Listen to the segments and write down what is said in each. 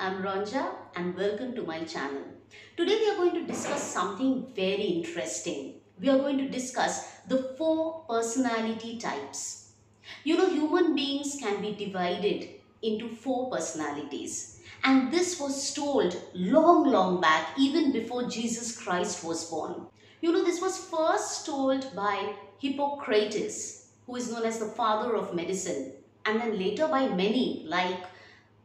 I'm Ranja and welcome to my channel. Today we are going to discuss something very interesting. We are going to discuss the 4 personality types. Human beings can be divided into 4 personalities. And this was told long back, even before Jesus Christ was born. This was first told by Hippocrates, who is known as the father of medicine, and then later by many like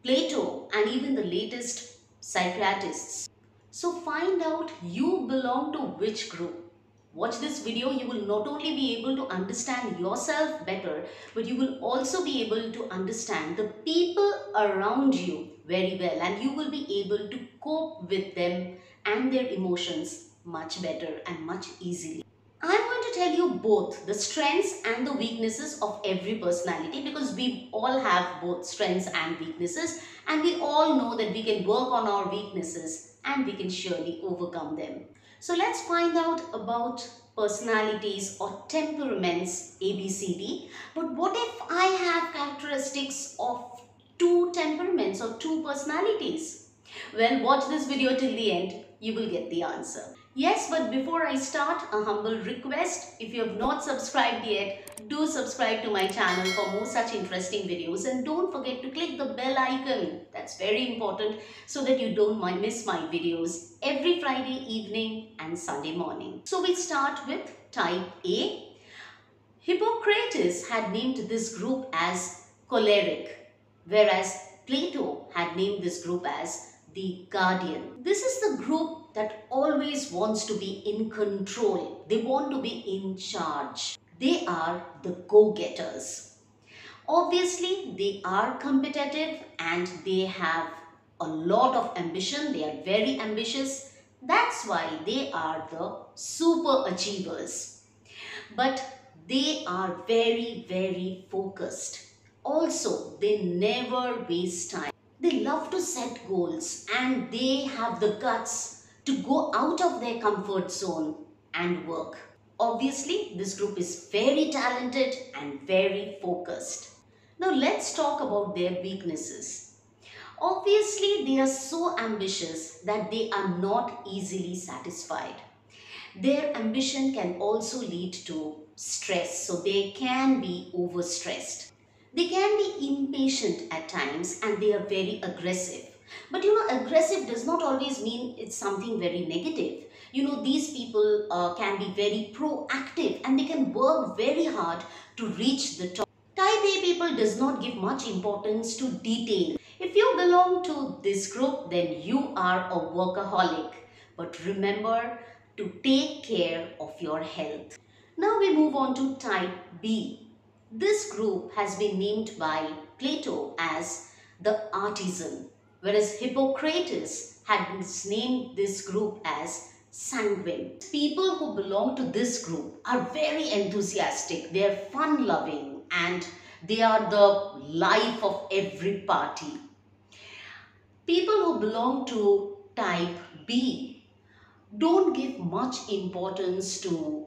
Plato and even the latest psychiatrists. So find out you belong to which group. Watch this video, you will not only be able to understand yourself better, but you will also be able to understand the people around you very well, and you will be able to cope with them and their emotions much better and much easily. I'm going to tell you both the strengths and the weaknesses of every personality, because we all have both strengths and weaknesses, and we all know that we can work on our weaknesses and we can surely overcome them. So let's find out about personalities or temperaments ABCD. But what if I have characteristics of 2 temperaments or 2 personalities? Well, watch this video till the end, you will get the answer. Yes, but before I start, a humble request. If you have not subscribed yet, do subscribe to my channel for more such interesting videos, and don't forget to click the bell icon. That's very important, so that you don't miss my videos every Friday evening and Sunday morning. So we start with type A. Hippocrates had named this group as choleric, whereas Plato had named this group as the guardian. This is the group that always wants to be in control. They want to be in charge. They are the go-getters. Obviously, they are competitive and they have a lot of ambition. They are very ambitious. That's why they are the super achievers. But they are very focused. Also, they never waste time. They love to set goals and they have the guts to go out of their comfort zone and work. Obviously, this group is very talented and very focused. Now let's talk about their weaknesses. Obviously, they are so ambitious that they are not easily satisfied. Their ambition can also lead to stress, so they can be overstressed. They can be impatient at times and they are very aggressive. But aggressive does not always mean it's something very negative. These people can be very proactive and they can work very hard to reach the top. Type A people does not give much importance to detail. If you belong to this group, then you are a workaholic. But remember to take care of your health. Now we move on to type B. This group has been named by Plato as the artisan, whereas Hippocrates had named this group as sanguine. People who belong to this group are very enthusiastic, they are fun-loving, and they are the life of every party. People who belong to type B don't give much importance to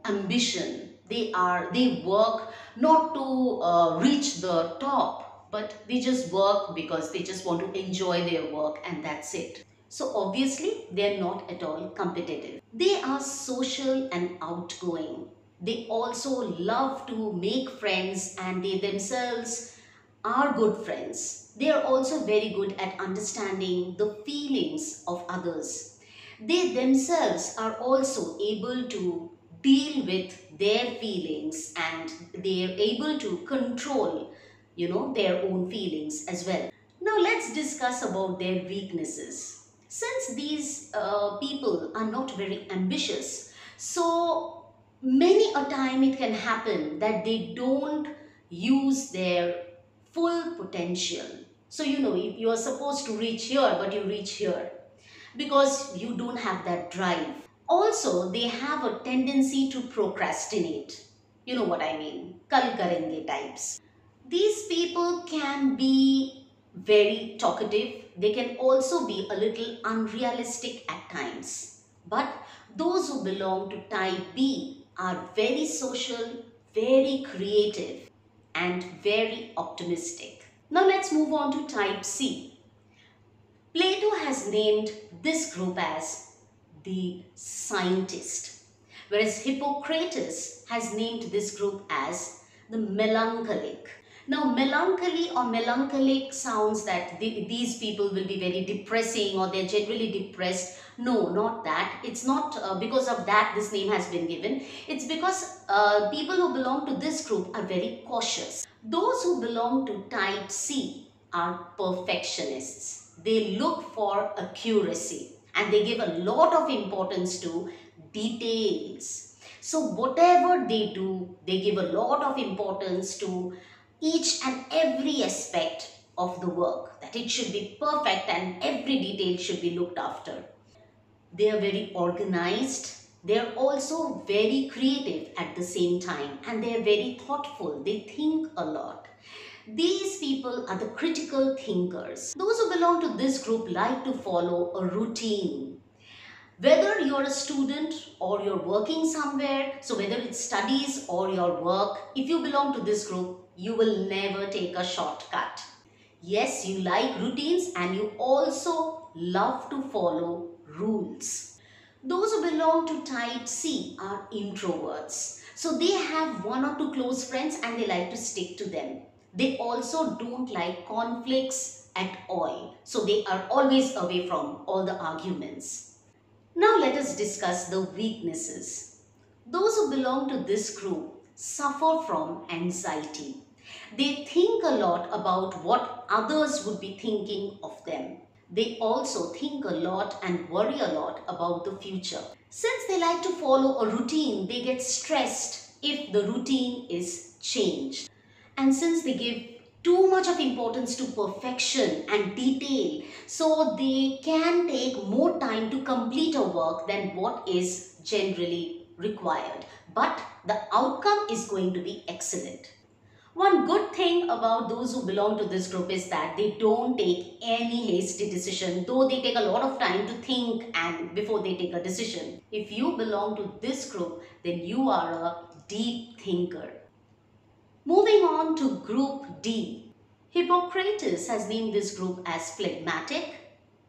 ambition. They work not to reach the top, but they just work because they just want to enjoy their work, and that's it. So obviously they're not at all competitive. They are social and outgoing. They also love to make friends and they themselves are good friends. They are also very good at understanding the feelings of others. They themselves are also able to deal with their feelings and they are able to control, their own feelings as well. Now let's discuss about their weaknesses. Since these people are not very ambitious, so many a time it can happen that they don't use their full potential. So if you are supposed to reach here, but you reach here because you don't have that drive. Also, they have a tendency to procrastinate. You know what I mean? Kal karenge types. These people can be very talkative. They can also be a little unrealistic at times. But those who belong to type B are very social, very creative, and very optimistic. Now let's move on to type C. Plato has named this group as the scientist, whereas Hippocrates has named this group as the melancholic. Now, melancholy or melancholic sounds that these people will be very depressing or they're generally depressed. No, not that. It's not because of that this name has been given. It's because people who belong to this group are very cautious. Those who belong to type C are perfectionists. They look for accuracy and they give a lot of importance to details. So whatever they do, they give a lot of importance to each and every aspect of the work, that it should be perfect and every detail should be looked after. They are very organized. They are also very creative at the same time, and they are very thoughtful. They think a lot. These people are the critical thinkers. Those who belong to this group like to follow a routine. Whether you're a student or you're working somewhere, so whether it's studies or your work, if you belong to this group, you will never take a shortcut. Yes, you like routines and you also love to follow rules. Those who belong to type C are introverts. So they have one or two close friends and they like to stick to them. They also don't like conflicts at all. So they are always away from all the arguments. Now let us discuss the weaknesses. Those who belong to this group suffer from anxiety. They think a lot about what others would be thinking of them. They also think a lot and worry a lot about the future. Since they like to follow a routine, they get stressed if the routine is changed. And since they give too much of importance to perfection and detail, so they can take more time to complete a work than what is generally required. But the outcome is going to be excellent. One good thing about those who belong to this group is that they don't take any hasty decision, though they take a lot of time to think and before they take a decision. If you belong to this group, then you are a deep thinker. Moving on to group D. Hippocrates has named this group as phlegmatic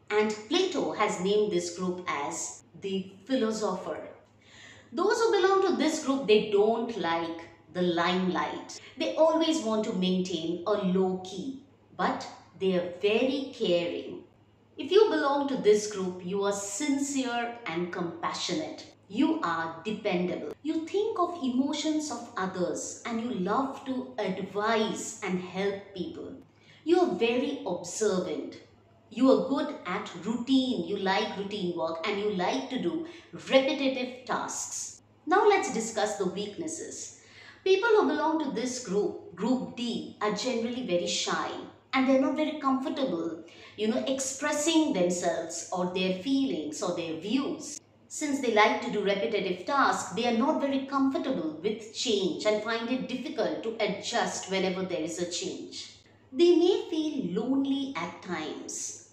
and Plato has named this group as the philosopher. Those who belong to this group, they don't like the limelight. They always want to maintain a low key, but they are very caring. If you belong to this group, you are sincere and compassionate. You are dependable. You think of emotions of others and you love to advise and help people. You are very observant. You are good at routine. You like routine work and you like to do repetitive tasks. Now let's discuss the weaknesses. People who belong to this group, group D, are generally very shy and they're not very comfortable, expressing themselves or their feelings or their views. Since they like to do repetitive tasks, they are not very comfortable with change and find it difficult to adjust whenever there is a change. They may feel lonely at times.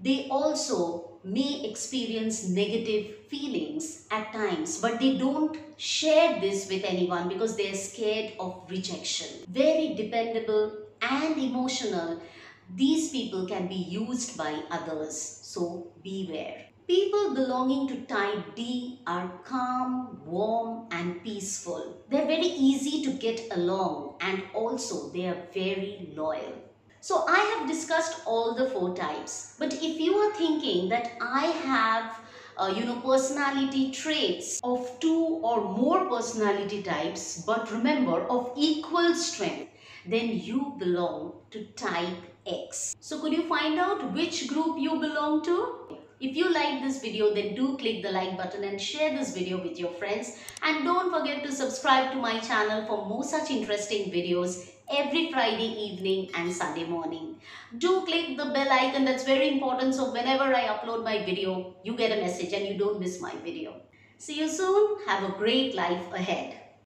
They also may experience negative feelings at times, but they don't share this with anyone because they are scared of rejection. Very dependable and emotional, these people can be used by others, so beware. People belonging to type D are calm, warm and peaceful. They're very easy to get along and also they are very loyal. So I have discussed all the 4 types, but if you are thinking that I have personality traits of 2 or more personality types, but remember of equal strength, then you belong to type X. So could you find out which group you belong to? If you like this video, then do click the like button and share this video with your friends. And don't forget to subscribe to my channel for more such interesting videos every Friday evening and Sunday morning. Do click the bell icon, that's very important, so whenever I upload my video, you get a message and you don't miss my video. See you soon. Have a great life ahead.